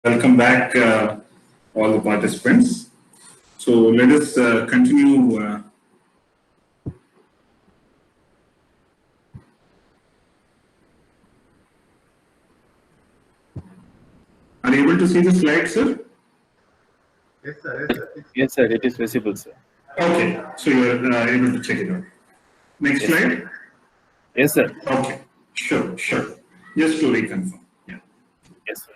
Welcome back, all the participants. So let us continue. Are you able to see the slide, sir? Yes, sir. Yes, sir. Yes, sir. It is visible, sir. Okay, so you are able to check it out. Next Yes, slide. Yes, sir. Okay, sure. Just to reconfirm. Yeah. Yes, sir.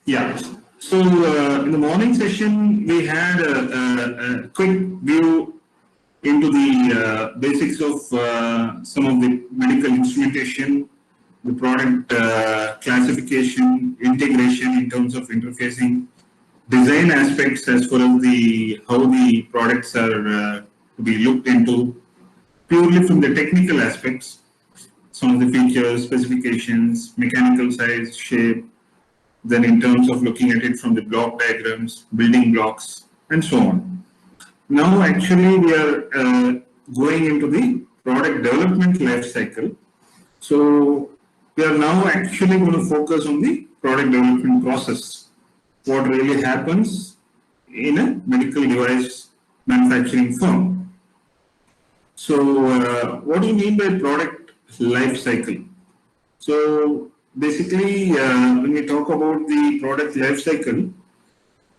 Yeah. So in the morning session, we had a quick view into the basics of some of the medical instrumentation, the product classification, integration in terms of interfacing, design aspects as far as the how the products are to be looked into, purely from the technical aspects, some of the features, specifications, mechanical size, shape, then in terms of looking at it from the block diagrams, building blocks, and so on. Now, actually, we are going into the product development life cycle. So, we are now actually going to focus on the product development process. What really happens in a medical device manufacturing firm. So, what do you mean by product life cycle? So, basically, when we talk about the product life cycle,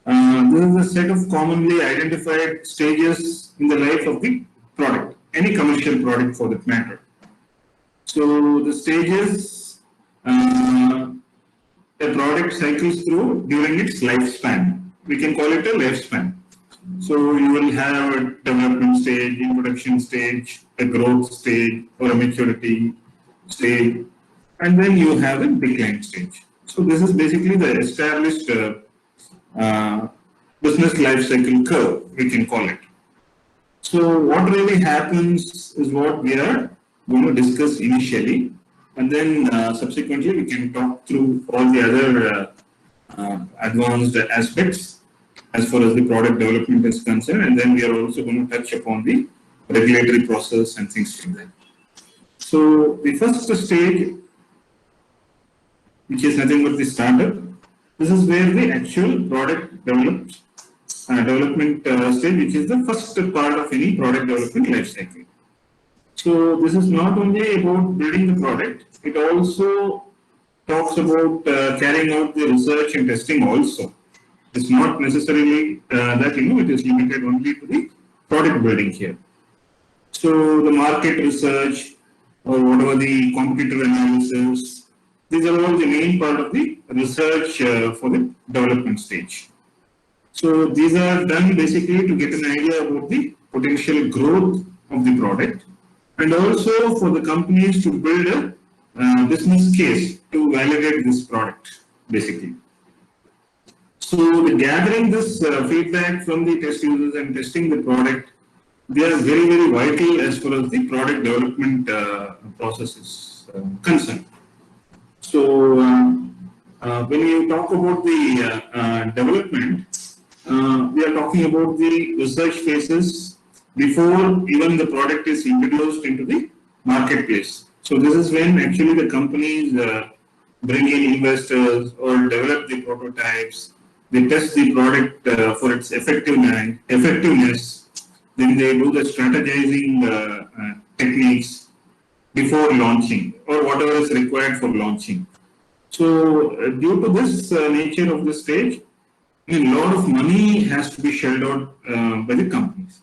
this is a set of commonly identified stages in the life of the product, any commercial product for that matter. So, the stages a product cycles through during its lifespan. We can call it a lifespan. So, you will have a development stage, introduction stage, a growth stage, or a maturity stage, and then you have a decline stage. So, this is basically the established business life cycle curve, we can call it. So, what really happens is what we are going to discuss initially, and then subsequently we can talk through all the other advanced aspects as far as the product development is concerned, and then we are also going to touch upon the regulatory process and things like that. So, the first stage, which is nothing but the startup, this is where the actual product development stage, which is the first part of any product development life cycle. So this is not only about building the product, it also talks about carrying out the research and testing also. It's not necessarily that it is limited only to the product building here. So the market research or whatever the competitor analysis, these are all the main part of the research for the development stage. So these are done basically to get an idea about the potential growth of the product and also for the companies to build a business case to validate this product basically. So gathering this feedback from the test users and testing the product, they are very, very vital as far as the product development process is concerned. So when you talk about the development, we are talking about the research phases before even the product is introduced into the marketplace. So this is when actually the companies bring in investors or develop the prototypes. They test the product for its effectiveness. Then they do the strategizing techniques before launching or whatever is required for launching. So due to this nature of the stage, a lot of money has to be shelled out by the companies.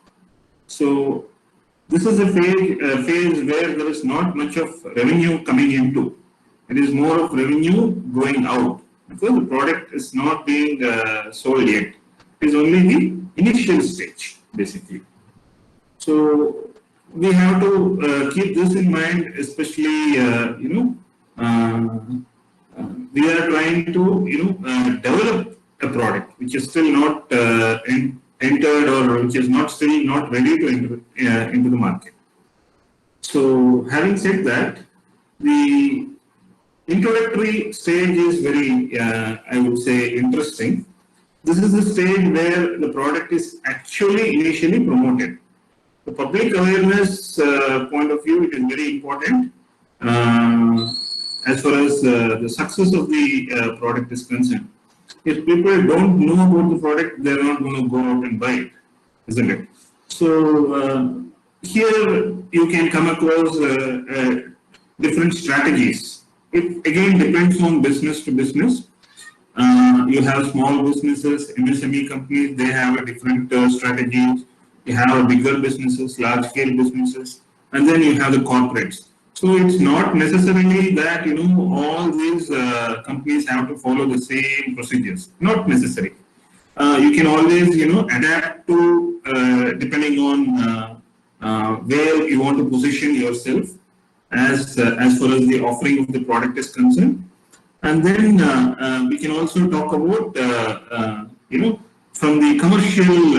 So this is a phase where there is not much of revenue coming into. It is more of revenue going out because the product is not being sold yet. It is only the initial stage, basically. So we have to keep this in mind, especially we are trying to develop a product which is still not entered or which is still not ready to enter into the market. So having said that, the introductory stage is very, I would say, interesting. This is the stage where the product is actually initially promoted. The public awareness point of view, it is very important. as far as the success of the product is concerned. If people don't know about the product, they're not going to go out and buy it, isn't it? So here you can come across different strategies. It again depends on business to business. You have small businesses, MSME companies, they have a different strategies. You have bigger businesses, large scale businesses, and then you have the corporates. So it's not necessarily that all these companies have to follow the same procedures. Not necessary. You can always adapt to depending on where you want to position yourself as far as the offering of the product is concerned. And then we can also talk about from the commercial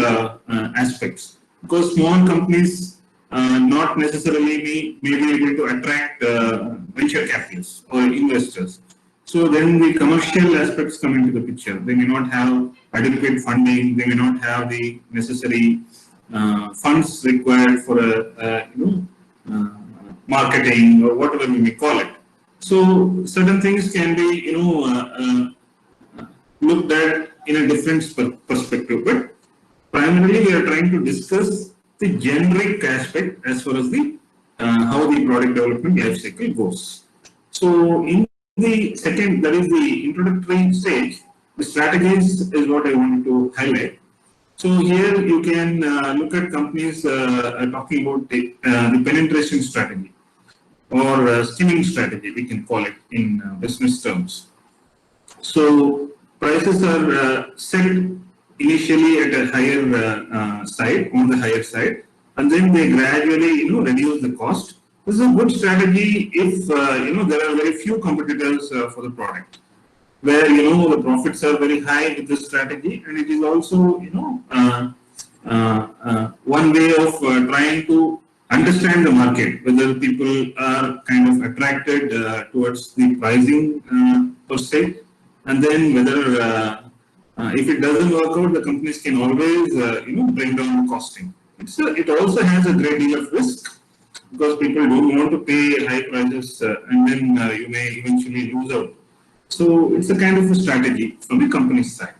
aspects, because small companies not necessarily may be able to attract venture capitalists or investors. So then the commercial aspects come into the picture. They may not have adequate funding. They may not have the necessary funds required for marketing or whatever we may call it. So certain things can be looked at in a different perspective. But primarily we are trying to discuss the generic aspect as far as the how the product development life cycle goes. So in the second, that is the introductory stage, the strategies is what I wanted to highlight. So here you can look at companies talking about the penetration strategy or skimming strategy, we can call it in business terms. So prices are set initially at a higher side, on the higher side, and then they gradually reduce the cost. This is a good strategy if there are very few competitors for the product, where the profits are very high with this strategy, and it is also one way of trying to understand the market, whether people are kind of attracted towards the pricing per se, and then whether if it doesn't work out, the companies can always bring down the costing. It also has a great deal of risk, because people don't want to pay high prices and then you may eventually lose out. So it's a kind of a strategy from the company's side.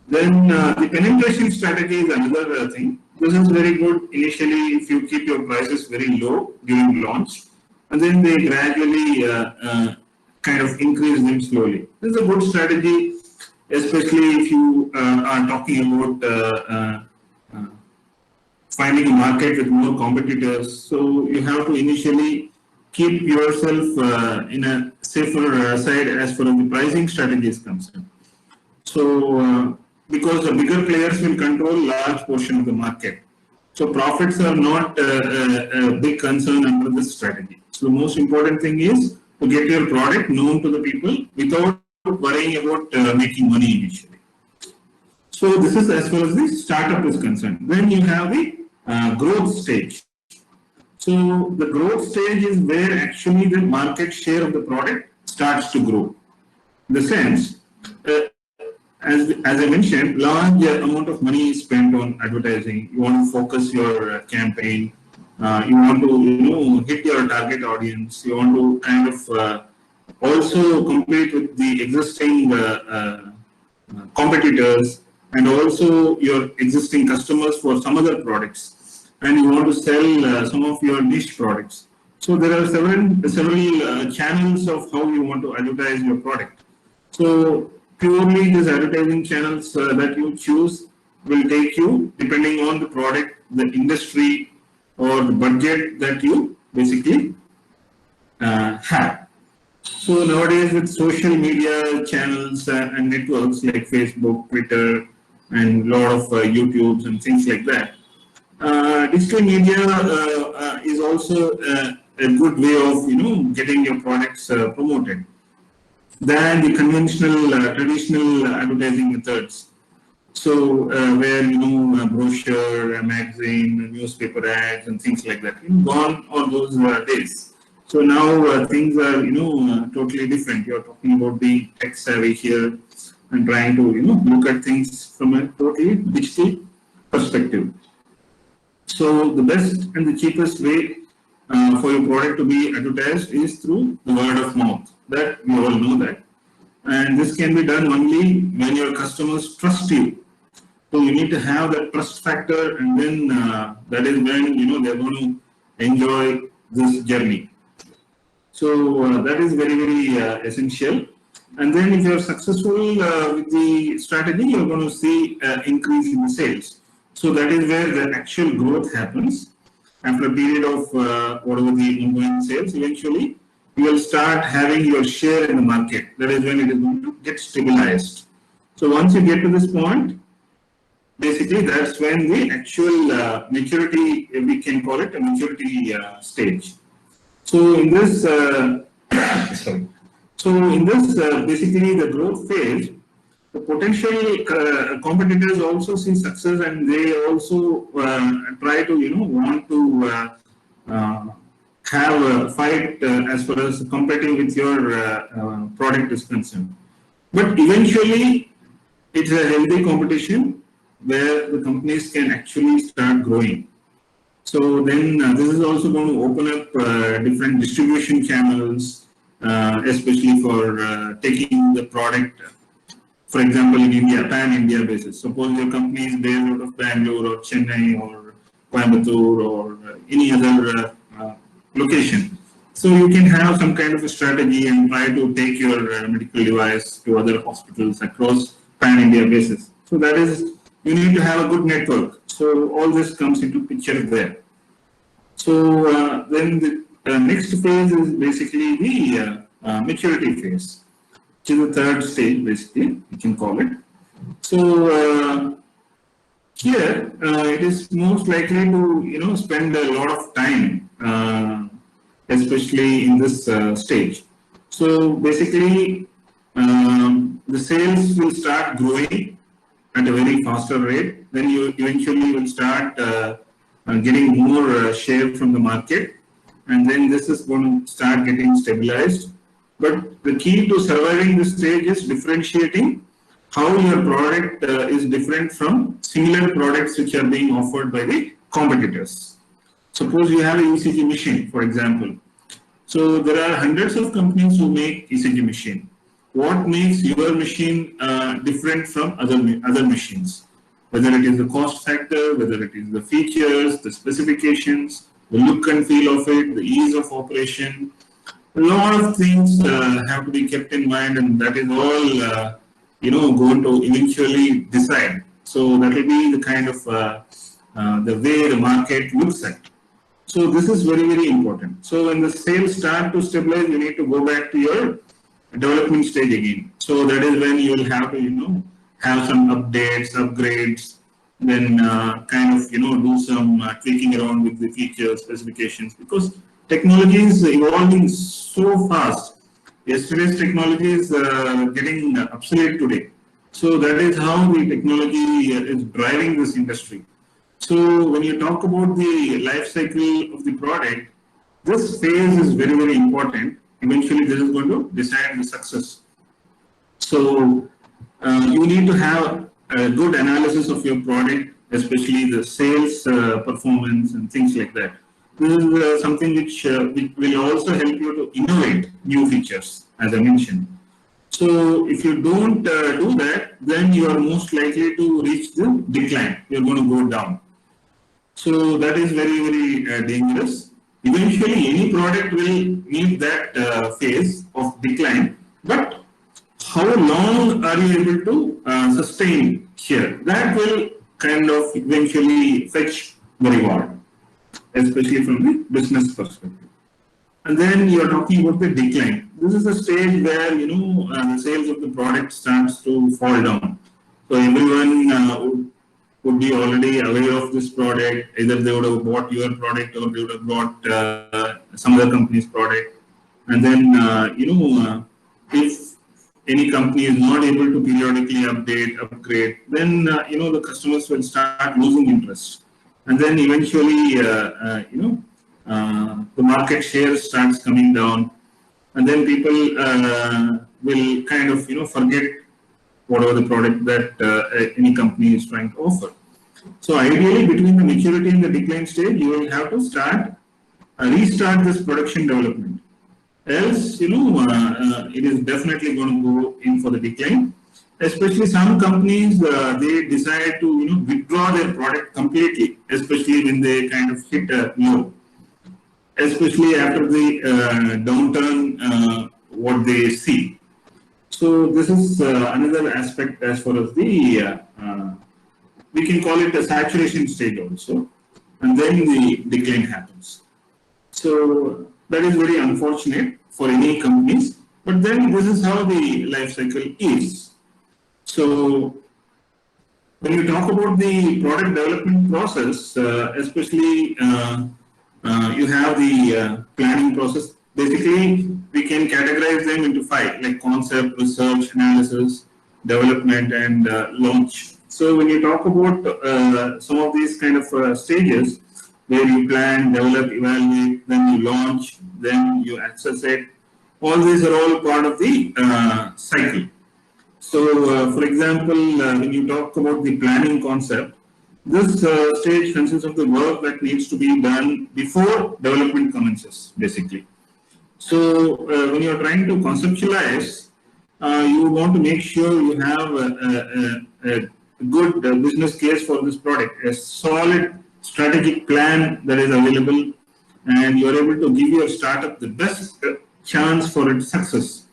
Then the penetration strategy is another thing. This is very good initially if you keep your prices very low during launch, and then they gradually kind of increase them slowly. This is a good strategy, especially if you are talking about finding a market with more competitors. So you have to initially keep yourself in a safer side as far as the pricing strategy is concerned. So because the bigger players will control large portion of the market. So profits are not a big concern under this strategy. So the most important thing is to get your product known to the people without worrying about making money initially. So this is as far as the startup is concerned. Then you have the growth stage. So the growth stage is where actually the market share of the product starts to grow. In the sense, as I mentioned, large amount of money is spent on advertising. You want to focus your campaign. You want to hit your target audience. You want to kind of also compete with the existing competitors and also your existing customers for some other products. And you want to sell some of your niche products. So there are several channels of how you want to advertise your product. So purely these advertising channels that you choose will take you, depending on the product, the industry, or the budget that you basically have. So nowadays with social media channels and networks like Facebook, Twitter, and a lot of YouTubes and things like that, digital media is also a good way of getting your products promoted than the conventional traditional advertising methods. So where a brochure, a magazine, a newspaper ads, and things like that, gone all those days. So now things are totally different. You're talking about being tech savvy here and trying to look at things from a totally digital perspective. So the best and the cheapest way for your product to be advertised is through the word of mouth. That we all know that. And this can be done only when your customers trust you. So you need to have that trust factor, and then that is when they're going to enjoy this journey. So that is very, very essential. And then if you're successful with the strategy, you're going to see increase in the sales. So that is where the actual growth happens. After a period of whatever the ongoing sales, eventually you will start having your share in the market. That is when it is going to get stabilized. So once you get to this point, basically that's when the actual maturity, we can call it a maturity stage. So in this, basically the growth phase, the potential competitors also see success, and they also try to want to have a fight as far as competing with your product is concerned. But eventually, it's a healthy competition where the companies can actually start growing. So then this is also going to open up different distribution channels, especially for taking the product, for example, in India, pan-India basis. Suppose your company is based out of Bangalore or Chennai or Coimbatore or any other location. So you can have some kind of a strategy and try to take your medical device to other hospitals across pan-India basis. So that is, you need to have a good network. So all this comes into picture there. So then the next phase is basically the maturity phase, which is the third stage, basically, we can call it. So here it is most likely to spend a lot of time, especially in this stage. So basically, the sales will start growing at a very faster rate. Then you eventually will start getting more share from the market, and then this is going to start getting stabilized. But the key to surviving this stage is differentiating how your product is different from similar products which are being offered by the competitors. Suppose you have an ECG machine, for example. So there are hundreds of companies who make ECG machine. What makes your machine different from other machines? Whether it is the cost factor, whether it is the features, the specifications, the look and feel of it, the ease of operation. A lot of things have to be kept in mind, and that is all going to eventually decide. So that will be the kind of the way the market looks at. So this is very, very important. So when the sales start to stabilize, you need to go back to your development stage again. So that is when you will have to have some updates, upgrades, then kind of do some tweaking around with the features, specifications, because technology is evolving so fast. Yesterday's technology is getting obsolete today. So that is how the technology is driving this industry. So when you talk about the life cycle of the product, this phase is very, very important. Eventually, this is going to decide the success. So you need to have a good analysis of your product, especially the sales performance and things like that. This is something which will also help you to innovate new features, as I mentioned. So if you don't do that, then you are most likely to reach the decline. You're going to go down. So that is very, very dangerous. Eventually, any product will meet that phase of decline, but how long are you able to sustain here? That will kind of eventually fetch the reward, especially from the business perspective. And then you are talking about the decline. This is the stage where the sales of the product starts to fall down. So everyone would be already aware of this product. Either they would have bought your product or they would have bought some other company's product. And then if any company is not able to periodically upgrade, then the customers will start losing interest. And then eventually, the market share starts coming down, and then people will kind of forget whatever the product that any company is trying to offer. So ideally, between the maturity and the decline stage, you will have to restart this production development. Else, it is definitely going to go in for the decline. Especially some companies, they decide to withdraw their product completely, especially when they kind of hit a low, especially after the downturn, what they see. So this is another aspect as far as the we can call it a saturation stage also, and then the decline happens. So that is very unfortunate for any companies, but then this is how the life cycle is. So when you talk about the product development process, especially you have the planning process. Basically, we can categorize them into 5, like concept, research, analysis, development, and launch. So when you talk about some of these kind of stages, where you plan, develop, evaluate, then you launch, then you access it, all these are all part of the cycle. So, for example, when you talk about the planning concept, this stage consists of the work that needs to be done before development commences, basically. So, when you're trying to conceptualize, you want to make sure you have a good business case for this product, a solid strategic plan that is available, and you're able to give your startup the best chance for its success.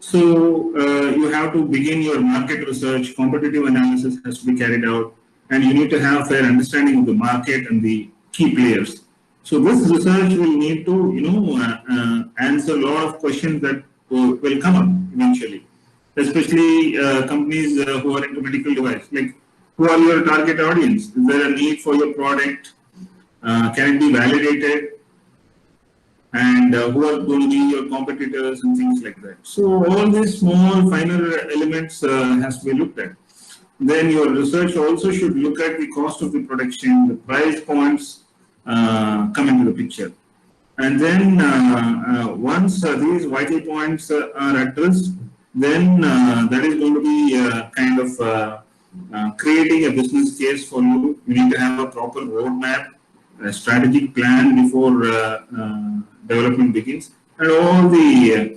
So you have to begin your market research, competitive analysis has to be carried out, and you need to have fair understanding of the market and the key players. So this research will need to, answer a lot of questions that will come up eventually, especially companies who are into medical device. Like, who are your target audience? Is there a need for your product? Can it be validated? And who are going to be your competitors and things like that. So all these small, finer elements has to be looked at. Then your research also should look at the cost of the production, the price points come into the picture. And then once these vital points are addressed, then that is going to be kind of creating a business case for you. You need to have a proper roadmap, a strategic plan before development begins, and all the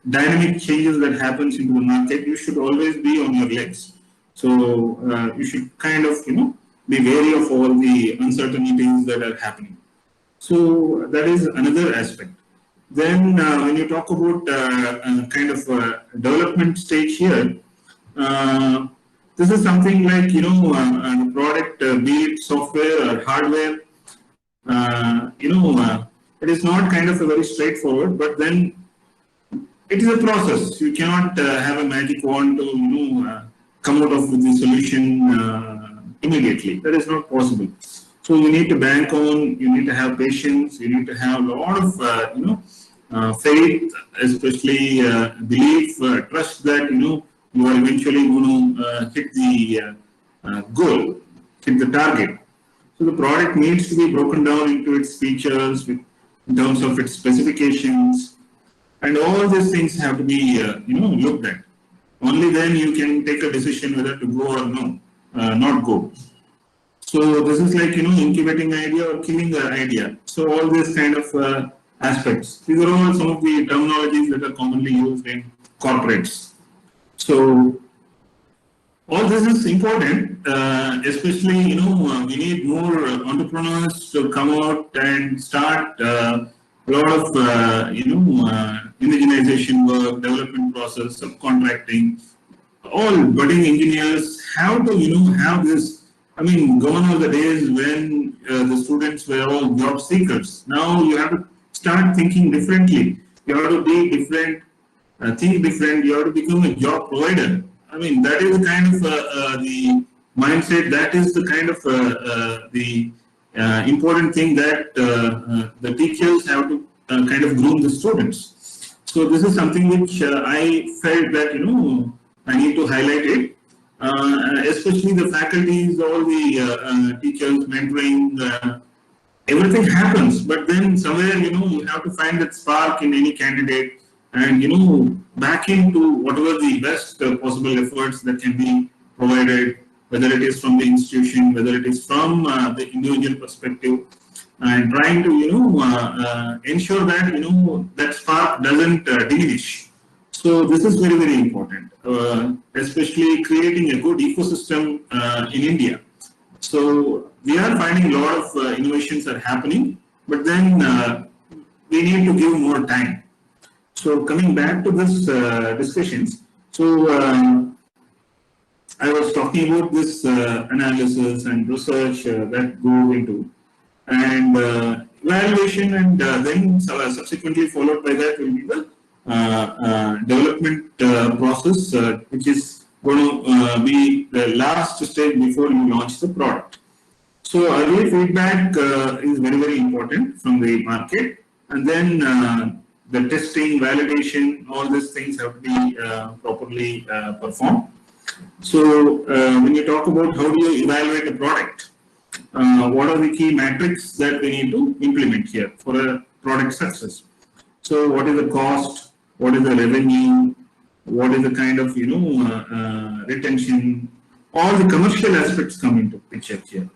dynamic changes that happens into the market. You should always be on your legs. So you should kind of be wary of all the uncertainties that are happening. So that is another aspect. Then when you talk about kind of development stage here, this is something like the product, be it software or hardware. It is not kind of a very straightforward, but then it is a process. You cannot have a magic wand to come out of with the solution immediately. That is not possible. So you need to bank on. You need to have patience. You need to have a lot of faith, especially belief, trust that you are eventually going to hit the goal, hit the target. So the product needs to be broken down into its features in terms of its specifications, and all these things have to be looked at. Only then you can take a decision whether to go or not go. So this is like incubating idea or killing the idea. So all these kind of aspects. These are all some of the terminologies that are commonly used in corporates. So all this is important, especially we need more entrepreneurs to come out and start a lot of indigenization work, development process, subcontracting. All budding engineers have to have this. I mean, gone are the days when the students were all job seekers. Now you have to start thinking differently. You have to be different, think different. You have to become a job provider. I mean, that is kind of the mindset. That is the kind of the important thing that the teachers have to kind of groom the students. So this is something which I felt that I need to highlight it. Especially the faculties, all the teachers, mentoring, everything happens. But then somewhere you have to find that spark in any candidate. And back into whatever the best possible efforts that can be provided, whether it is from the institution, whether it is from the individual perspective. and trying to ensure that that spark doesn't diminish. So this is very, very important, especially creating a good ecosystem in India. So we are finding a lot of innovations are happening, but then we need to give more time. So coming back to this discussions, so I was talking about this analysis and research that goes into, and evaluation, and then subsequently followed by that will be the development process, which is going to be the last stage before you launch the product. So early feedback is very, very important from the market, and then the testing, validation, all these things have to be properly performed. So when you talk about how do you evaluate a product, what are the key metrics that we need to implement here for a product success? So what is the cost? What is the revenue? What is the kind of retention? All the commercial aspects come into picture here.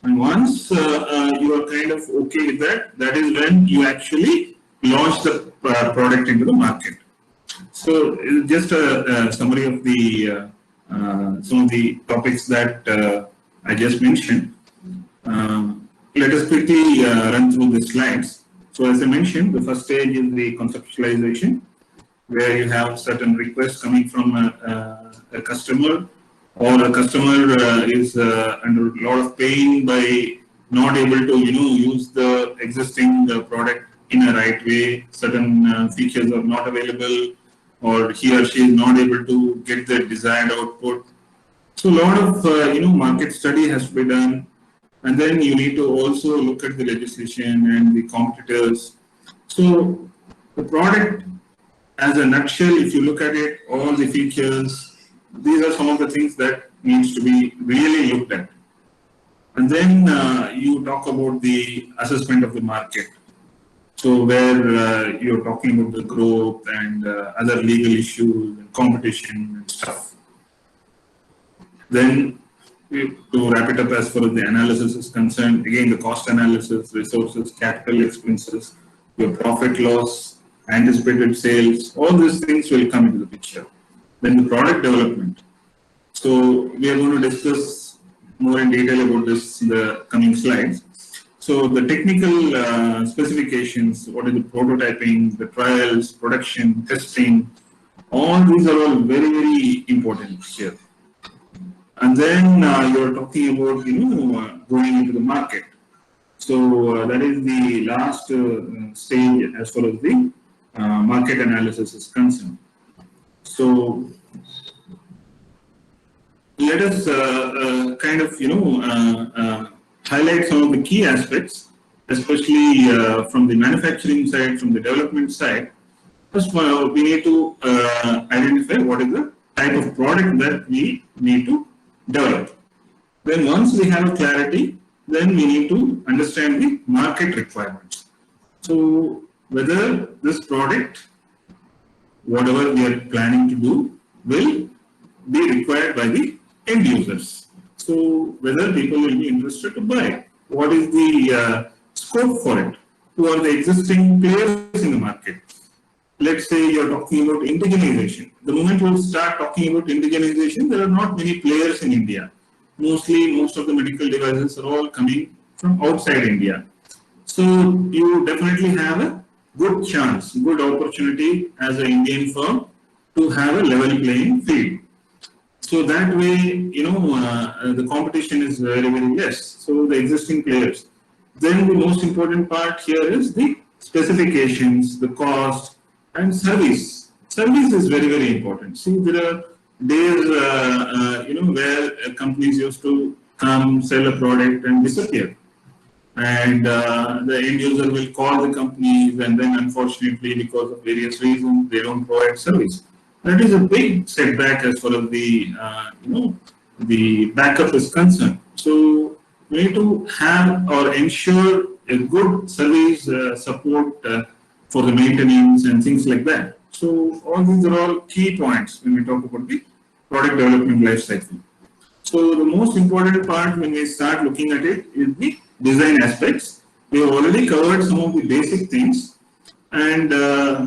And once you are kind of okay with that, that is when you actually launch the product into the market. So just a summary of the some of the topics that I just mentioned. Let us quickly run through the slides. So as I mentioned, the first stage is the conceptualization, where you have certain requests coming from a customer, or a customer is under a lot of pain by not able to use the existing product in a right way. Certain features are not available, or he or she is not able to get the desired output. So a lot of market study has to be done, and then you need to also look at the legislation and the competitors. So the product, as a nutshell, if you look at it, all the features, these are some of the things that needs to be really looked at. And then you talk about the assessment of the market. So where you're talking about the growth and other legal issues and competition and stuff. Then to wrap it up, as far as the analysis is concerned, again the cost analysis, resources, capital expenses, your profit loss, anticipated sales, all these things will come into the picture. Then the product development. So we are going to discuss more in detail about this in the coming slides. So the technical specifications, what is the prototyping, the trials, production, testing, all these are all very, very important here. And then you're talking about going into the market. So that is the last stage as far as the market analysis is concerned. So let us kind of highlight some of the key aspects, especially from the manufacturing side, from the development side. First, we need to identify what is the type of product that we need to develop. Then once we have clarity, then we need to understand the market requirements. So whether this product, whatever we are planning to do, will be required by the end users. So whether people will be interested to buy, what is the scope for it, who are the existing players in the market. Let's say you're talking about indigenization. The moment you start talking about indigenization, there are not many players in India. Mostly, most of the medical devices are all coming from outside India. So you definitely have a good chance, good opportunity as an Indian firm to have a level playing field. So that way, the competition is very, very less. So the existing players. Then the most important part here is the specifications, the cost, and service. Service is very, very important. See, there are days, where companies used to come, sell a product and disappear. And the end user will call the companies, and then unfortunately, because of various reasons, they don't provide service. That is a big setback as far as the, the backup is concerned. So we need to have or ensure a good service support for the maintenance and things like that. So all these are all key points when we talk about the product development life cycle. So the most important part when we start looking at it is the design aspects. We have already covered some of the basic things, and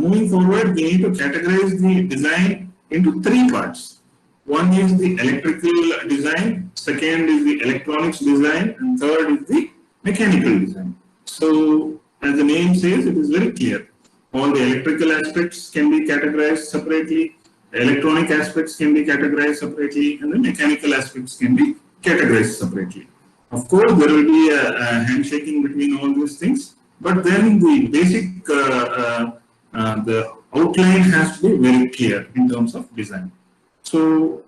moving forward, we need to categorize the design into three parts. One is the electrical design, second is the electronics design, and third is the mechanical design. So, as the name says, it is very clear. All the electrical aspects can be categorized separately, the electronic aspects can be categorized separately, and the mechanical aspects can be categorized separately. Of course, there will be a handshaking between all these things, but then the basic, the outline has to be very clear in terms of design. So,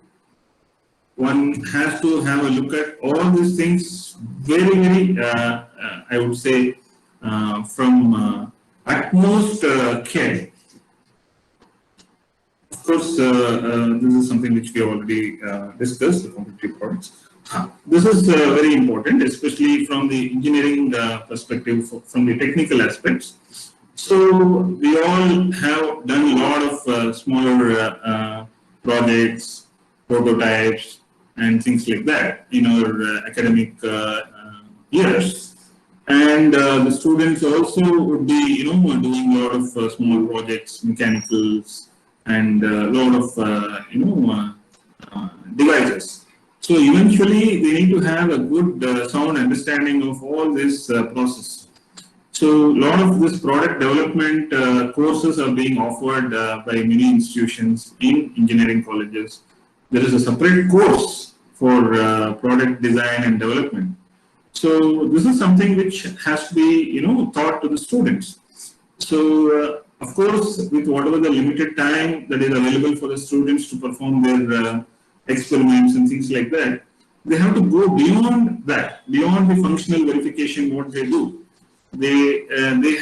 one has to have a look at all these things very, I would say, from utmost care. Of course, this is something which we already discussed, the competitive products. This is very important, especially from the engineering perspective, from the technical aspects. So, we all have done a lot of smaller projects, prototypes, and things like that in our academic years. And the students also would be, doing a lot of small projects, mechanicals, and a lot of, devices. So eventually, they need to have a good, sound understanding of all this process. So a lot of this product development courses are being offered by many institutions in engineering colleges. There is a separate course for product design and development. So this is something which has to be, taught to the students. So of course, with whatever the limited time that is available for the students to perform their experiments and things like that, they have to go beyond that, beyond the functional verification what they do. They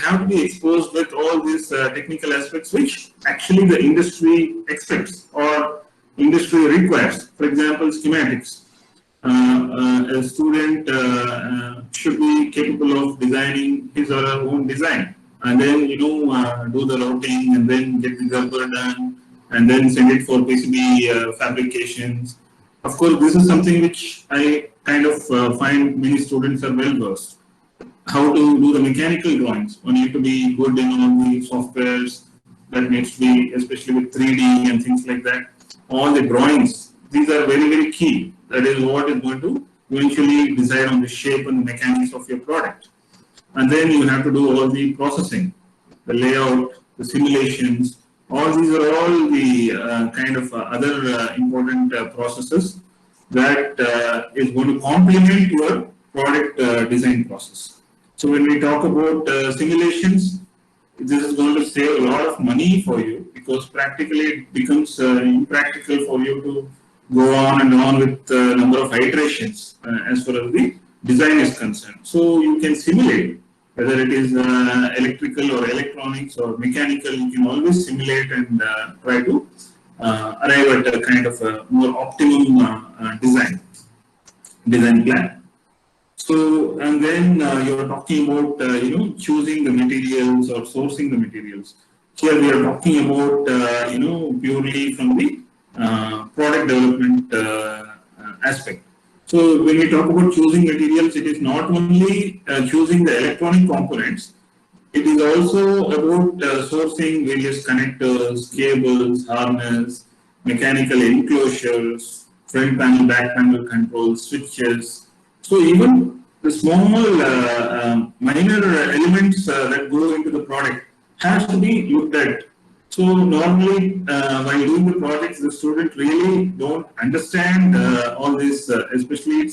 have to be exposed with all these technical aspects which actually the industry expects or industry requires. For example, schematics. A student should be capable of designing his or her own design, and then do the routing, and then get the Gerber done, and then send it for PCB fabrications. Of course, this is something which I kind of find many students are well versed. How to do the mechanical drawings. One need to be good in all the softwares that needs to be, especially with 3D and things like that. All the drawings, these are very key. That is what is going to eventually decide on the shape and the mechanics of your product. And then you have to do all the processing, the layout, the simulations. All these are all the kind of other important processes that is going to complement your product design process. So when we talk about simulations, this is going to save a lot of money for you, because practically it becomes impractical for you to go on and on with a number of iterations as far as the design is concerned. So you can simulate, whether it is electrical or electronics or mechanical, you can always simulate and try to arrive at a kind of a more optimum design plan. So, and then you're talking about, choosing the materials or sourcing the materials. Here we are talking about, purely from the product development aspect. So, when we talk about choosing materials, it is not only choosing the electronic components, it is also about sourcing various connectors, cables, harness, mechanical enclosures, front panel, back panel controls, switches. So even the small minor elements that go into the product has to be looked at. So normally while doing the projects, the student really don't understand all this, especially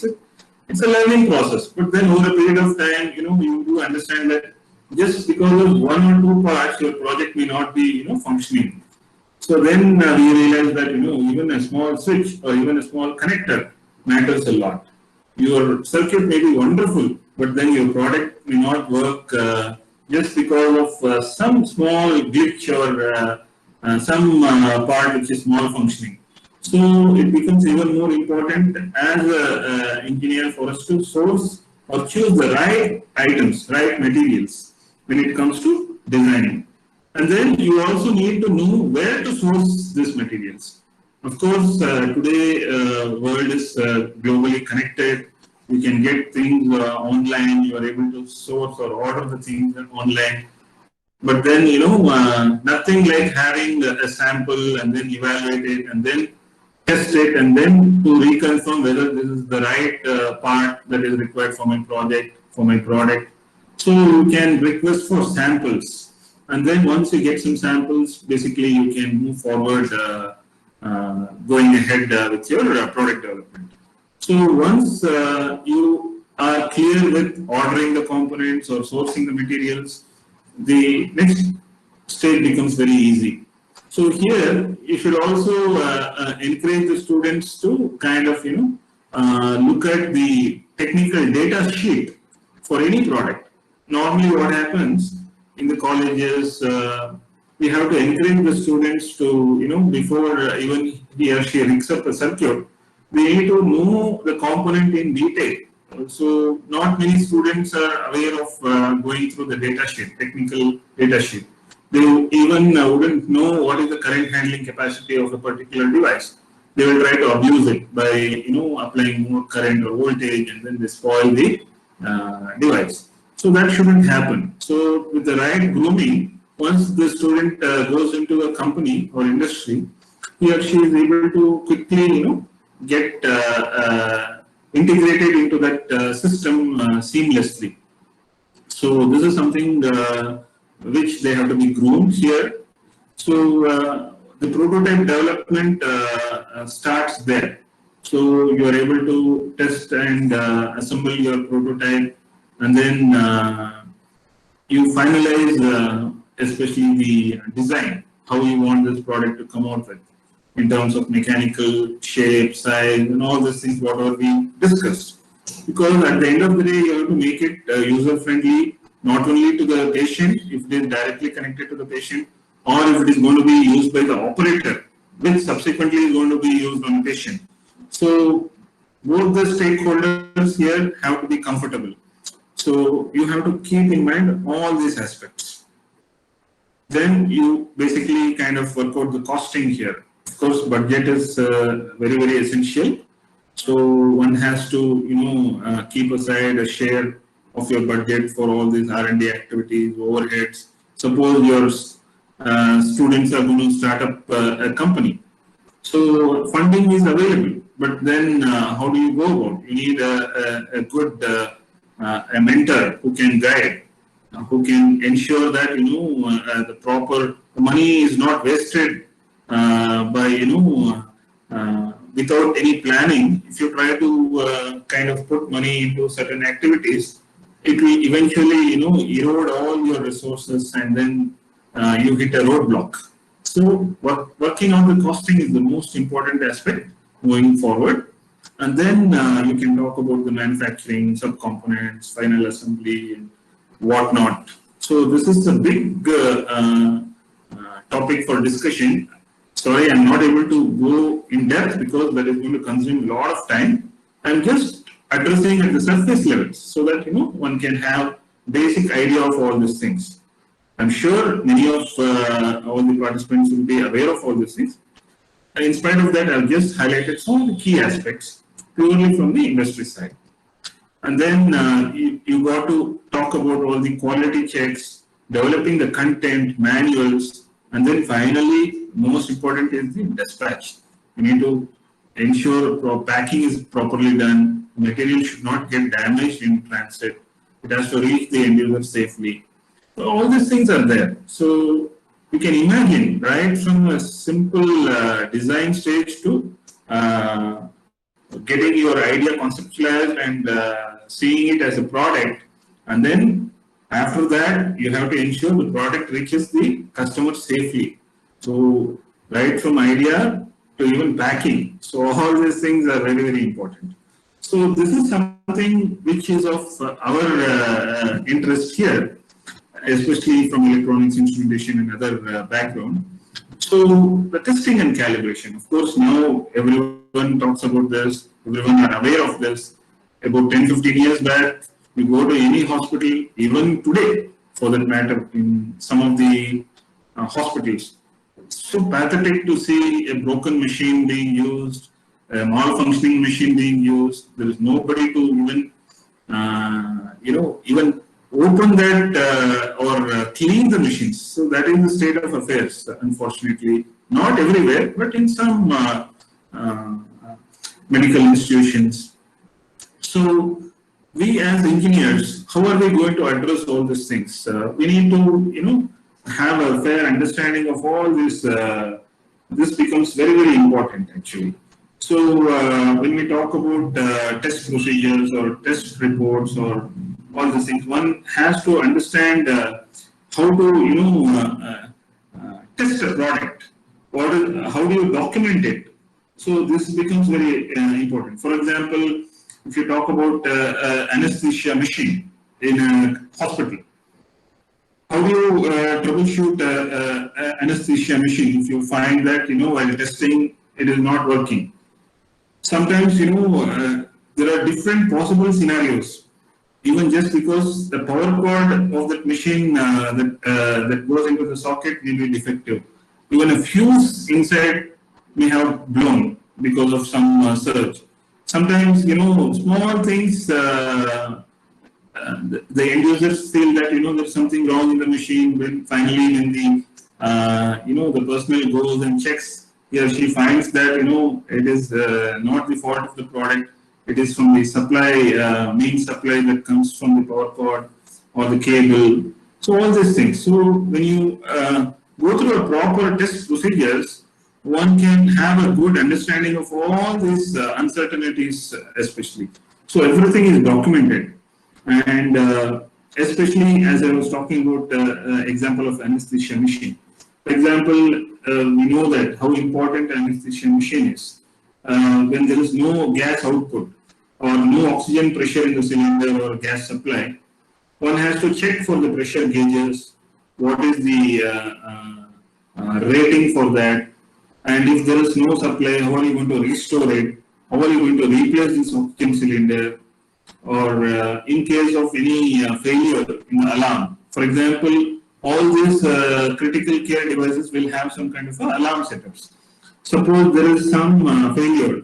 it's a learning process. But then over a period of time, you do understand that just because of one or two parts, your project may not be functioning. So then we realize that even a small switch or even a small connector matters a lot. Your circuit may be wonderful, but then your product may not work just because of some small glitch or some part which is malfunctioning. So it becomes even more important as an engineer for us to source or choose the right items, right materials when it comes to designing. And then you also need to know where to source these materials. Of course, today world is globally connected. You can get things online. You are able to source or order the things online. But then, nothing like having a sample and then evaluate it and then test it and then to reconfirm whether this is the right part that is required for my project, for my product. So you can request for samples. And then once you get some samples, basically you can move forward going ahead with your product development. So once you are clear with ordering the components or sourcing the materials, the next stage becomes very easy. So here you should also encourage the students to kind of look at the technical data sheet for any product. Normally what happens in the colleges, we have to encourage the students to, before even he or she rigs up a circuit, they need to know the component in detail. So not many students are aware of going through the data sheet, technical data sheet. They even wouldn't know what is the current handling capacity of a particular device. They will try to abuse it by applying more current or voltage, and then they spoil the device. So that shouldn't happen. So with the right grooming, once the student goes into a company or industry, he or she is able to quickly get integrated into that system seamlessly. So this is something which they have to be groomed here. So the prototype development starts there. So you are able to test and assemble your prototype, and then you finalize especially the design, how you want this product to come out with, in terms of mechanical shape, size, and all these things, whatever we discussed. Because at the end of the day, you have to make it user-friendly, not only to the patient, if it is directly connected to the patient, or if it is going to be used by the operator, which subsequently is going to be used on the patient. So both the stakeholders here have to be comfortable. So you have to keep in mind all these aspects. Then you basically kind of work out the costing here. Of course, budget is very, very essential. So one has to, keep aside a share of your budget for all these R&D activities, overheads. Suppose your students are going to start up a company. So funding is available, but then how do you go about? You need a good a mentor who can guide, who can ensure that the proper money is not wasted by without any planning. If you try to kind of put money into certain activities, it will eventually erode all your resources, and then you hit a roadblock. So working on the costing is the most important aspect going forward. And then you can talk about the manufacturing, subcomponents, final assembly, and whatnot. So this is a big topic for discussion. Sorry, I'm not able to go in depth because that is going to consume a lot of time. I'm just addressing at the surface levels so that one can have basic idea of all these things. I'm sure many of all the participants will be aware of all these things. And in spite of that, I've just highlighted some of the key aspects purely from the industry side. And then you got to talk about all the quality checks, developing the content, manuals, and then finally, most important is the dispatch. You need to ensure packing is properly done. Material should not get damaged in transit. It has to reach the end user safely. So all these things are there. So you can imagine, right, from a simple design stage to getting your idea conceptualized and seeing it as a product, and then after that you have to ensure the product reaches the customer safely. So right from idea to even packing. So all these things are very, very important. So this is something which is of our interest here, especially from electronics, instrumentation, and other background. So the testing and calibration, of course, now everyone talks about this, everyone are aware of this. About 10-15 years back, you go to any hospital, even today, for that matter, in some of the hospitals. It's so pathetic to see a broken machine being used, a malfunctioning machine being used. There is nobody to even, even open that or clean the machines. So that is the state of affairs, unfortunately. Not everywhere, but in some medical institutions. So we as engineers, how are we going to address all these things? We need to, have a fair understanding of all this. This becomes very, very important actually. So when we talk about test procedures or test reports or all these things, one has to understand how to, test a product. How do you document it? So this becomes very important. For example, if you talk about anesthesia machine in a hospital, how do you troubleshoot anesthesia machine if you find that while testing it is not working? Sometimes there are different possible scenarios. Even just because the power cord of that machine that goes into the socket may be defective. Even a fuse inside may have blown because of some surge. Sometimes, small things, the end users feel that, there's something wrong in the machine. When finally, when the personnel goes and checks, he or she finds that, it is not the fault of the product. It is from the supply, main supply that comes from the power cord or the cable. So all these things. So when you go through a proper test procedures, one can have a good understanding of all these uncertainties, especially. So everything is documented, and especially as I was talking about example of anesthesia machine. For example, we know that how important anesthesia machine is. When there is no gas output or no oxygen pressure in the cylinder or gas supply, one has to check for the pressure gauges. What is the rating for that? And if there is no supply, how are you going to restore it? How are you going to replace this oxygen cylinder? Or in case of any failure in the alarm. For example, all these critical care devices will have some kind of alarm setups. Suppose there is some failure,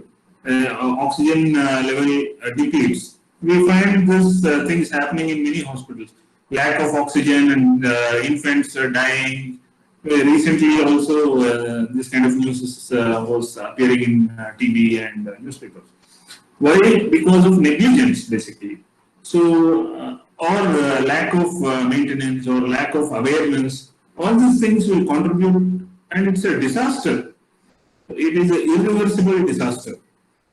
oxygen level depletes. We find this things happening in many hospitals. Lack of oxygen and infants are dying. Recently also this kind of news was appearing in TV and newspapers. Why? Because of negligence basically. So or lack of maintenance or lack of awareness, all these things will contribute, and it's a disaster. It is an irreversible disaster.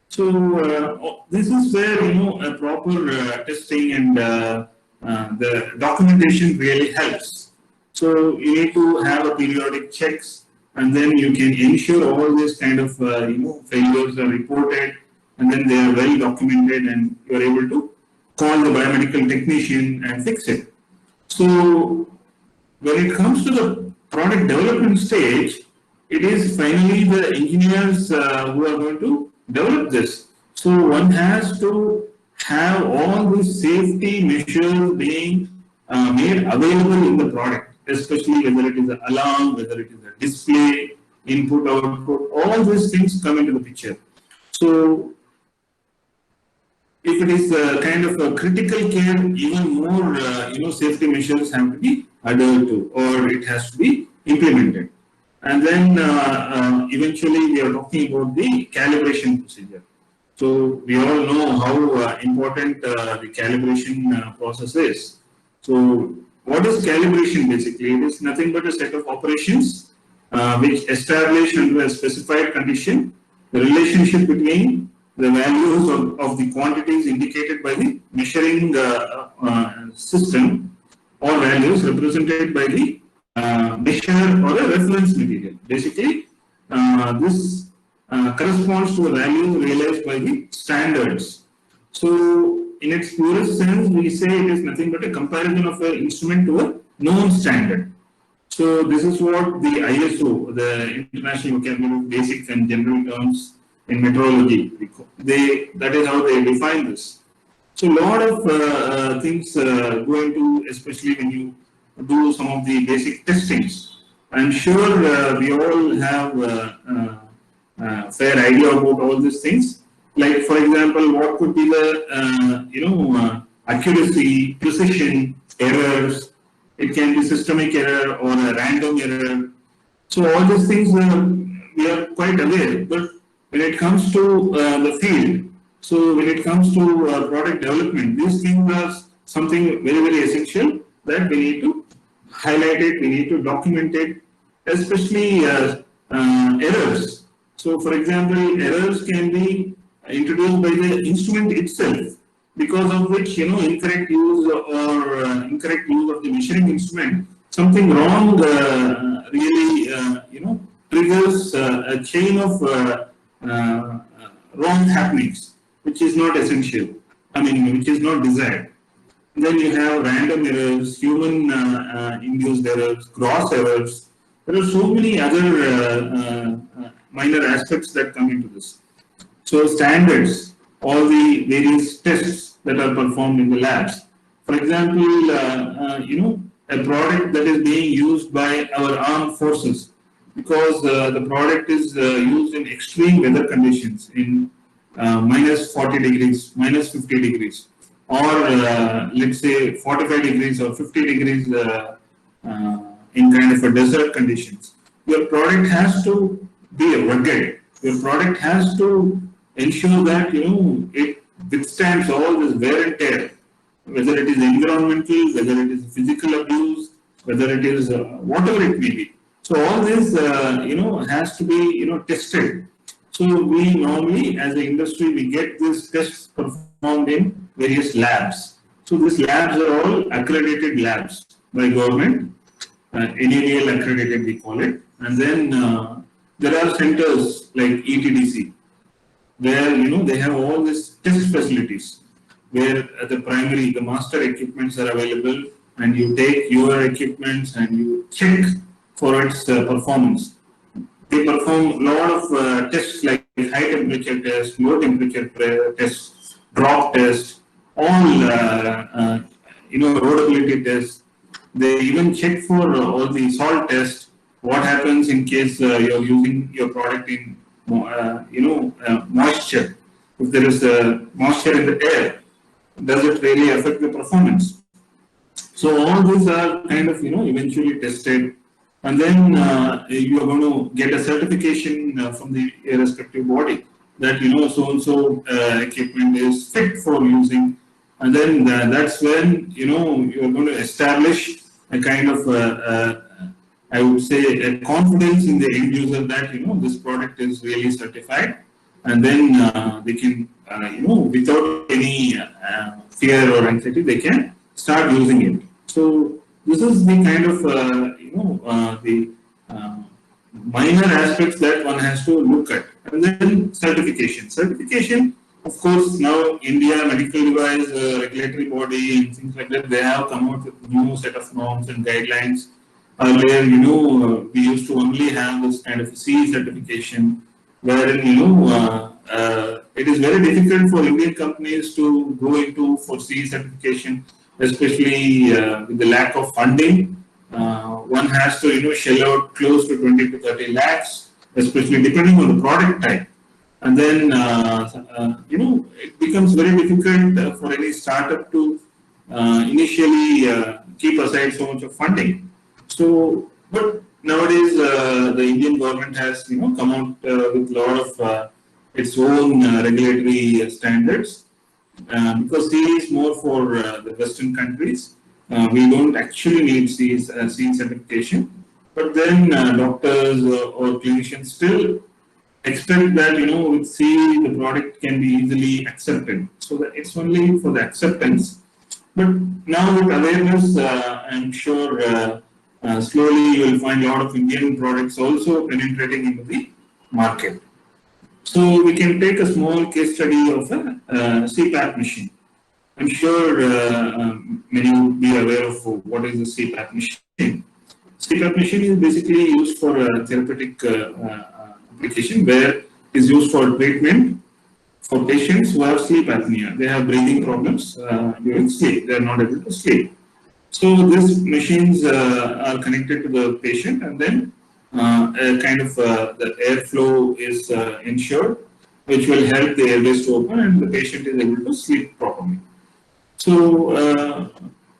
So this is where a proper testing and the documentation really helps. So you need to have a periodic checks, and then you can ensure all these kind of failures are reported, and then they are well documented, and you are able to call the biomedical technician and fix it. So when it comes to the product development stage, it is finally the engineers who are going to develop this. So one has to have all these safety measures being made available in the product, especially whether it is an alarm, whether it is a display, input, output, all these things come into the picture. So if it is kind of a critical care, even more safety measures have to be adhered to, or it has to be implemented. And then eventually we are talking about the calibration procedure. So we all know how important the calibration process is. So what is calibration basically? It is nothing but a set of operations which establish under a specified condition the relationship between the values of the quantities indicated by the measuring system or values represented by the measure or a reference material. Basically, this corresponds to the values realized by the standards. So, in its purest sense, we say it is nothing but a comparison of an instrument to a known standard. So, this is what the ISO, the International Vocabulary of Basic and General Terms in Metrology, that is how they define this. So, a lot of things go into, especially when you do some of the basic testings. I'm sure we all have fair idea about all these things. Like for example, what could be the accuracy, precision, errors. It can be systemic error or a random error. So all these things we are quite aware. But when it comes to the field, so when it comes to product development, these things are something very, very essential that we need to highlight it, we need to document it, especially errors. So for example, errors can be introduced by the instrument itself, because of which, incorrect use or incorrect use of the measuring instrument, something wrong really, triggers a chain of wrong happenings, which is not essential. Which is not desired. Then you have random errors, human induced errors, gross errors. There are so many other minor aspects that come into this. So standards, all the various tests that are performed in the labs. For example, a product that is being used by our armed forces, because the product is used in extreme weather conditions in minus 40 degrees, minus 50 degrees, or let's say 45 degrees or 50 degrees in kind of a desert conditions. Your product has to be rugged. Your product has to ensure that it withstands all this wear and tear, whether it is environmental, whether it is physical abuse, whether it is whatever it may be. So all this has to be tested. So we normally, as an industry, we get these tests performed in various labs. So these labs are all accredited labs by government, NADL accredited we call it, and then there are centers like ETDC, where they have all these test facilities, where the master equipments are available, and you take your equipments and you check for its performance. They perform a lot of tests like high temperature test, low temperature test, drop test, all roadability tests. They even check for all the salt tests. What happens in case you're using your product in moisture? If there is moisture in the air, does it really affect the performance? So all these are kind of eventually tested, and then you are going to get a certification from the respective body that so and so equipment is fit for using, and then that's when you are going to establish a kind of I would say a confidence in the end user that this product is really certified, and then they can without any fear or anxiety they can start using it. So this is the kind of the minor aspects that one has to look at. And then certification. Certification, of course, now India medical device regulatory body and things like that, they have come out with new set of norms and guidelines. Earlier, we used to only have this kind of CE certification, wherein it is very difficult for Indian companies to go into for CE certification, especially with the lack of funding. One has to shell out close to 20 to 30 lakhs, especially depending on the product type. And then it becomes very difficult for any startup to initially keep aside so much of funding. So, but nowadays the Indian government has come out with a lot of its own regulatory standards, because CE is more for the Western countries. We don't actually need CE certification, but then doctors or clinicians still expect that with CE the product can be easily accepted. So that it's only for the acceptance. But now with awareness, I'm sure slowly you will find a lot of Indian products also penetrating into the market. So we can take a small case study of a CPAP machine. I'm sure many would be aware of what is the CPAP machine. CPAP machine is basically used for a therapeutic application, where is used for treatment for patients who have sleep apnea. They have breathing problems during sleep. They are not able to sleep. So these machines are connected to the patient, and then a kind of the airflow is ensured, which will help the airways to open and the patient is able to sleep properly. So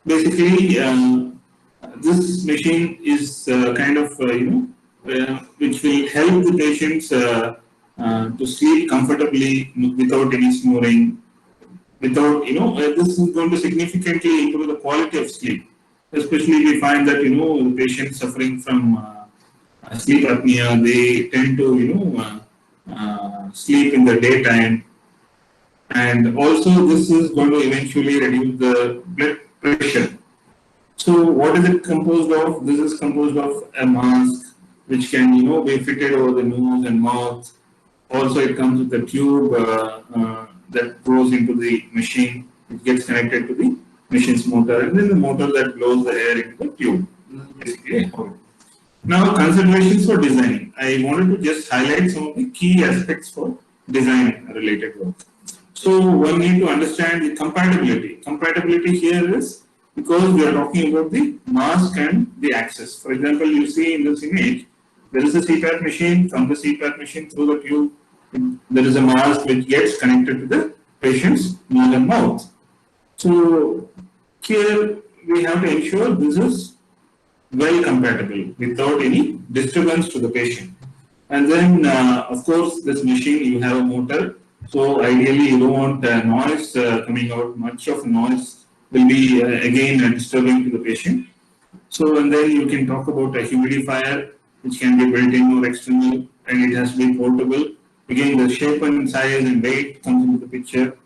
basically, this machine is kind of which will help the patients to sleep comfortably without any snoring, without this is going to significantly improve the quality of sleep. Especially we find that the patients suffering from sleep apnea, they tend to sleep in the daytime, and also this is going to eventually reduce the blood pressure. So what is it composed of? This is composed of a mask which can be fitted over the nose and mouth. Also it comes with a tube that goes into the machine. It gets connected to the machine's motor, and then the motor that blows the air into the tube. This is basically how it. Now, considerations for designing. I wanted to just highlight some of the key aspects for design related work. So one need to understand the compatibility. Compatibility here is because we are talking about the mask and the access. For example, you see in this image, there is a CPAP machine. From the CPAP machine through the tube, there is a mask which gets connected to the patient's nose and mouth. So here we have to ensure this is well compatible without any disturbance to the patient. And then, of course, this machine, you have a motor. So ideally, you don't want noise coming out. Much of noise will be again disturbing to the patient. So, and then you can talk about a humidifier, which can be built in or external, and it has to be portable. Again, the shape and size and weight comes into the picture.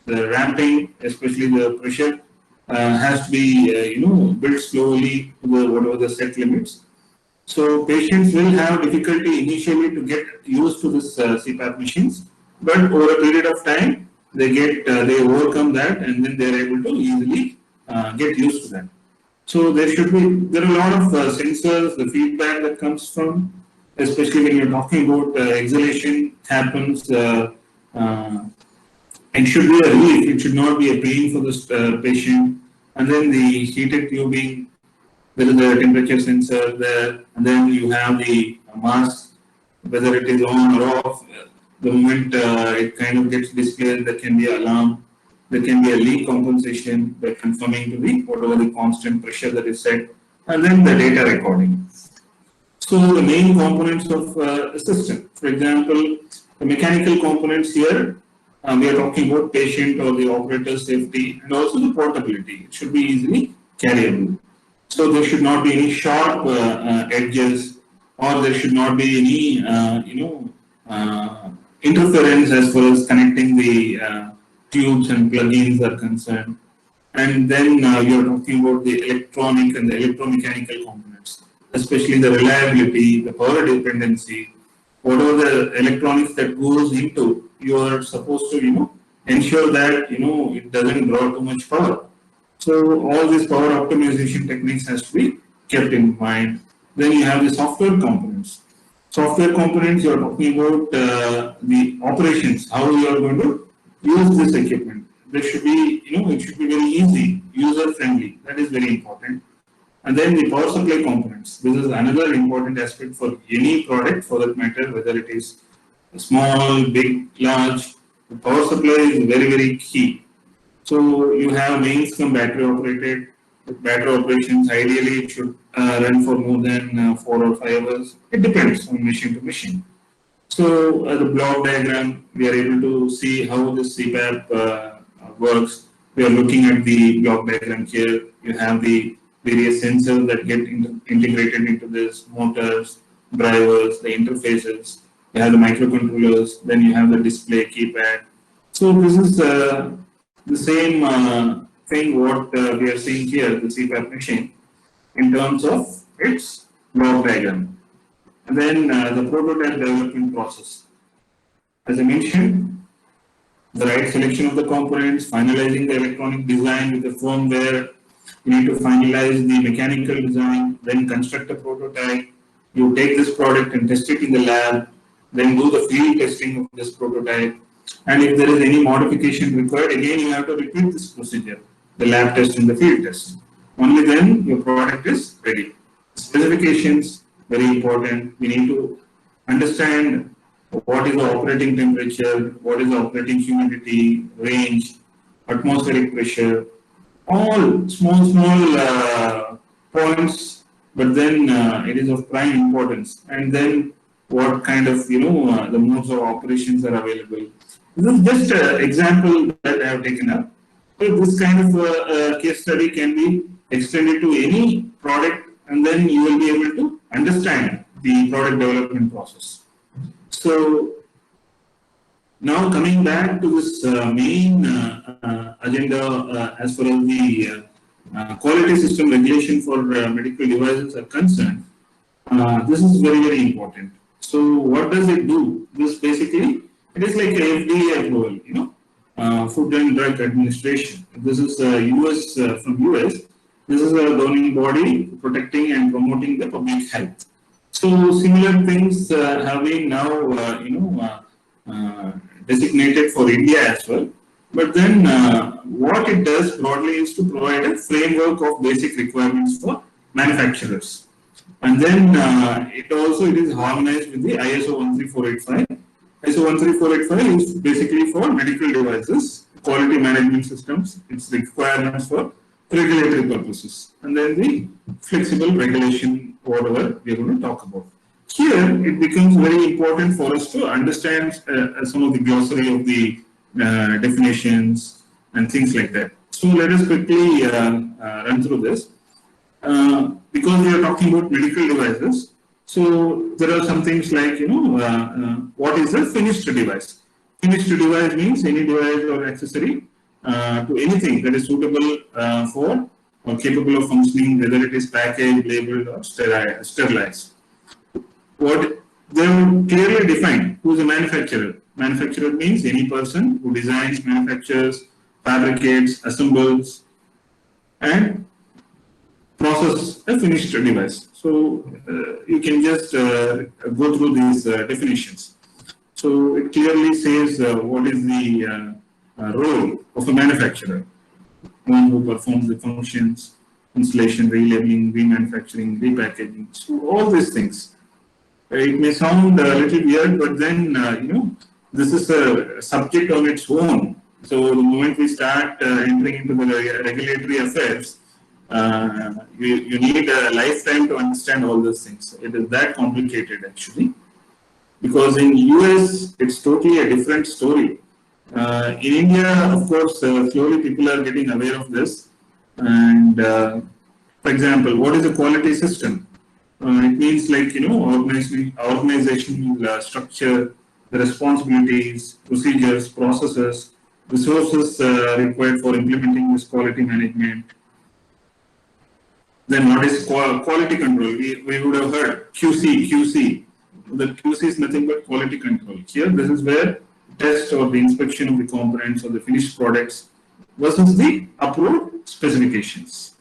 The ramping, especially the pressure, has to be built slowly to whatever the set limits. So patients will have difficulty initially to get used to this CPAP machines, but over a period of time they overcome that, and then they are able to easily get used to that. So there are a lot of sensors, the feedback that comes from, especially when you're talking about exhalation happens. It should be a relief. It should not be a pain for this patient. And then the heated tubing, there is a temperature sensor there, and then you have the mask, whether it is on or off. The moment it kind of gets displayed, there can be an alarm. There can be a leak compensation by confirming to the whatever the constant pressure that is set, and then the data recording. So the main components of a system, for example, the mechanical components here. We are talking about patient or the operator's safety, and also the portability. It should be easily carryable. So there should not be any sharp edges, or there should not be any interference as far as connecting the tubes and plugins are concerned. And then you are talking about the electronic and the electromechanical components, especially the reliability, the power dependency, whatever the electronics that goes into. You are supposed to, ensure that, it doesn't draw too much power. So all these power optimization techniques has to be kept in mind. Then you have the software components. Software components, you are talking about the operations, how you are going to use this equipment. There should be, it should be very easy, user friendly. That is very important. And then the power supply components. This is another important aspect for any product, for that matter, whether it is small, big, large. The power supply is very, very key. So you have mainstream battery operated. With battery operations, ideally it should run for more than 4 or 5 hours. It depends on machine to machine. So the block diagram, we are able to see how this CPAP works. We are looking at the block diagram here. You have the various sensors that get integrated into this, motors, drivers, the interfaces. You have the microcontrollers, then you have the display keypad. So this is the same thing what we are seeing here, the CPAP machine, in terms of its block diagram. And then the prototype development process. As I mentioned, the right selection of the components, finalizing the electronic design with the firmware. You need to finalize the mechanical design, then construct a prototype. You take this product and test it in the lab, then do the field testing of this prototype. And if there is any modification required, again you have to repeat this procedure, the lab test and the field test. Only then your product is ready. Specifications, very important. We need to understand what is the operating temperature, what is the operating humidity, range, atmospheric pressure, all small points, but then it is of prime importance. And then what kind of, the modes of operations are available. This is just an example that I have taken up. So this kind of case study can be extended to any product, and then you will be able to understand the product development process. So now coming back to this main agenda as far as the quality system regulation for medical devices are concerned, this is very important. So what does it do? This basically, it is like a FDA approval, Food and Drug Administration. This is US from US. This is a governing body protecting and promoting the public health. So similar things have been now, designated for India as well. But then what it does broadly is to provide a framework of basic requirements for manufacturers. And then it is harmonized with the ISO 13485. ISO 13485 is basically for medical devices, quality management systems, its requirements for regulatory purposes, and then the flexible regulation, whatever we are going to talk about. Here, it becomes very important for us to understand some of the glossary of the definitions and things like that. So let us quickly run through this. Because we are talking about medical devices, so there are some things like, what is a finished device? Finished device means any device or accessory to anything that is suitable for or capable of functioning, whether it is packaged, labeled, or sterilized. What they will clearly define who is a manufacturer. Manufacturer means any person who designs, manufactures, fabricates, assembles, and process a finished device. So you can just go through these definitions. So it clearly says what is the role of a manufacturer, one who performs the functions, installation, relabeling, remanufacturing, repackaging, so all these things. It may sound a little weird, but then, this is a subject on its own. So the moment we start entering into the regulatory affairs, you need a lifetime to understand all those things. It is that complicated actually, because in US, it's totally a different story. In India, of course, slowly people are getting aware of this. And for example, what is a quality system? It means like, organizational structure, the responsibilities, procedures, processes, resources required for implementing this quality management. Then what is quality control? We would have heard QC. The QC is nothing but quality control. Here, this is where test or the inspection of the components or the finished products versus the approved specifications.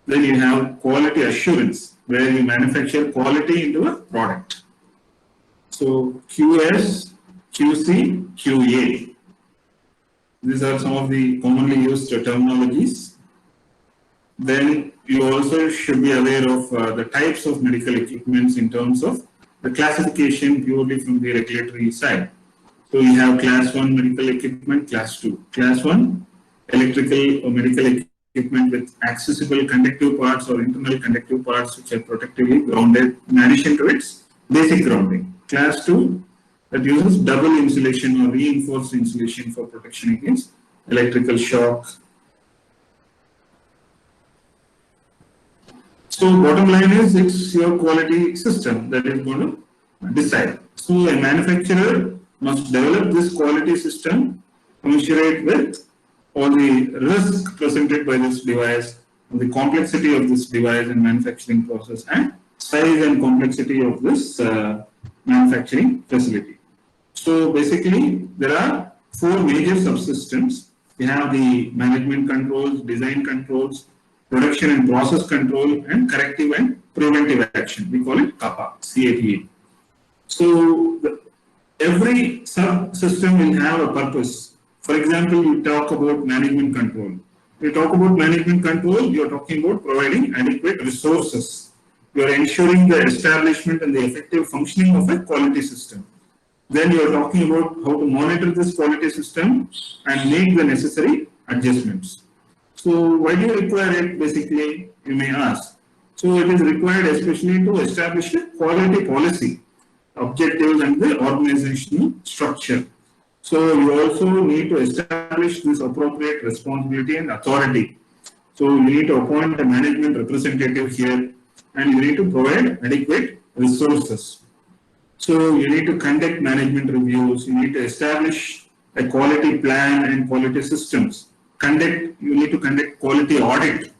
Then you have quality assurance, where you manufacture quality into a product. So QS, QC, QA. These are some of the commonly used terminologies. Then you also should be aware of the types of medical equipments in terms of the classification purely from the regulatory side. So you have class 1 medical equipment, class 2. Class 1, electrical or medical equipment with accessible conductive parts or internal conductive parts which are protectively grounded in addition to its basic grounding. Class 2, that uses double insulation or reinforced insulation for protection against electrical shock. So bottom line is, it's your quality system that is going to decide. So a manufacturer must develop this quality system commensurate with all the risk presented by this device, the complexity of this device and manufacturing process, and size and complexity of this manufacturing facility. So basically, there are 4 major subsystems. We have the management controls, design controls, production and process control, and corrective and preventive action. We call it CAPA, CAPA. So every subsystem will have a purpose. For example, you talk about management control. We talk about management control, you are talking about providing adequate resources you are ensuring the establishment and the effective functioning of a quality system. Then you are talking about how to monitor this quality system and make the necessary adjustments. So why do you require it basically, you may ask. So it is required especially to establish a quality policy, objectives and the organizational structure. So you also need to establish this appropriate responsibility and authority. So you need to appoint a management representative here and you need to provide adequate resources. So you need to conduct management reviews, you need to establish a quality plan and quality systems. You need to conduct quality audit,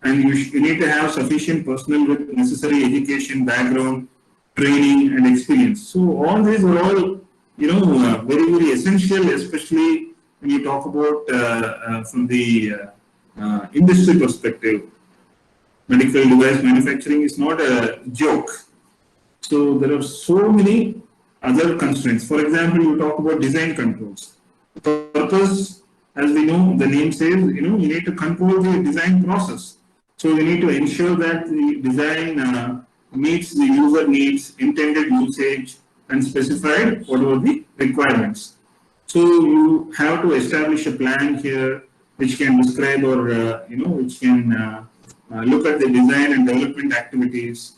and you need to have sufficient personnel with necessary education, background, training and experience. So all these are all, very, very essential, especially when you talk about from the industry perspective. Medical device manufacturing is not a joke. So there are so many other constraints. For example, you talk about design controls. The purpose, as we know, the name says, you need to control the design process. So you need to ensure that the design meets the user needs, intended usage, and specified whatever the requirements. So you have to establish a plan here which can describe or which can look at the design and development activities.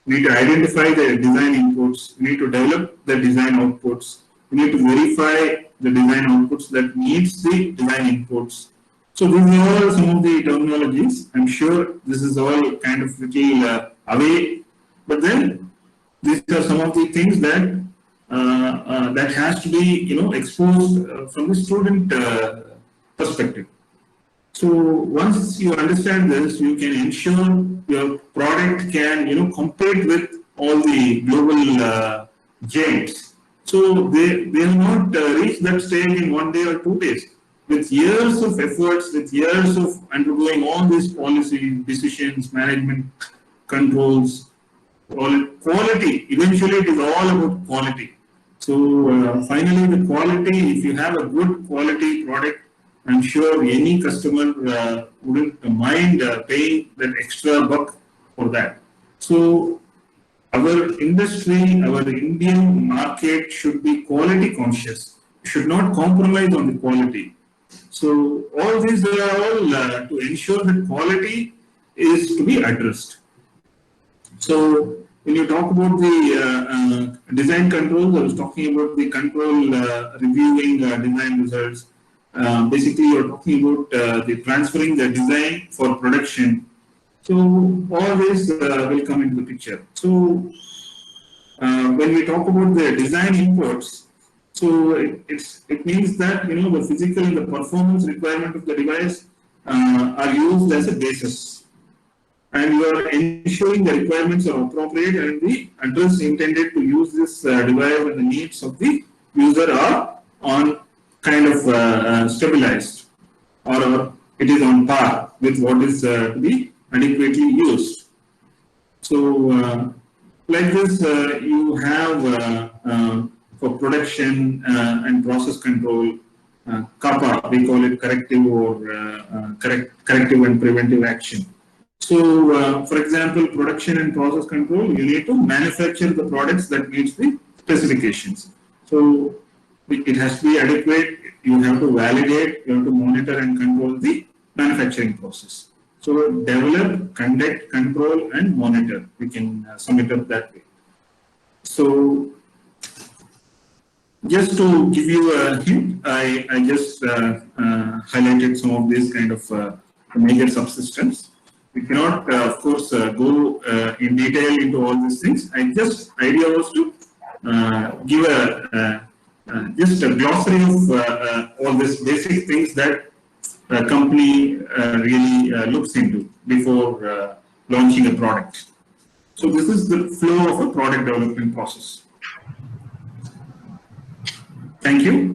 You need to identify the design inputs. You need to develop the design outputs. You need to verify the design outputs that meets the design inputs. So these are all some of the terminologies. I'm sure this is all kind of little away, but then these are some of the things that that has to be exposed from the student perspective. So once you understand this, you can ensure your product can compete with all the global giants. So they will not reach that stage in 1 day or 2 days. With years of efforts, with years of undergoing all these policy decisions, management controls, quality. Eventually, it is all about quality. So finally, the quality. If you have a good quality product, I'm sure any customer wouldn't mind paying that extra buck for that. So our industry, our Indian market should be quality conscious, should not compromise on the quality. So all these are all to ensure that quality is to be addressed. So when you talk about the design controls, I was talking about the control reviewing design results. Basically, you're talking about the transferring the design for production. So all this will come into the picture. So when we talk about the design inputs, so it means that the physical and the performance requirement of the device are used as a basis, and you are ensuring the requirements are appropriate and the address intended to use this device and the needs of the user are on kind of stabilized, or it is on par with what is to be adequately used. So like this, you have for production and process control, CAPA, we call it corrective or corrective and preventive action. So, for example, production and process control, you need to manufacture the products that meets the specifications. So it has to be adequate. You have to validate, you have to monitor and control the manufacturing process. So develop, conduct, control, and monitor. We can sum it up that way. So just to give you a hint, I just highlighted some of these kind of major subsystems. We cannot, of course, go in detail into all these things. Idea was to give just a glossary of all these basic things that a company really looks into before launching a product. So this is the flow of a product development process. Thank you.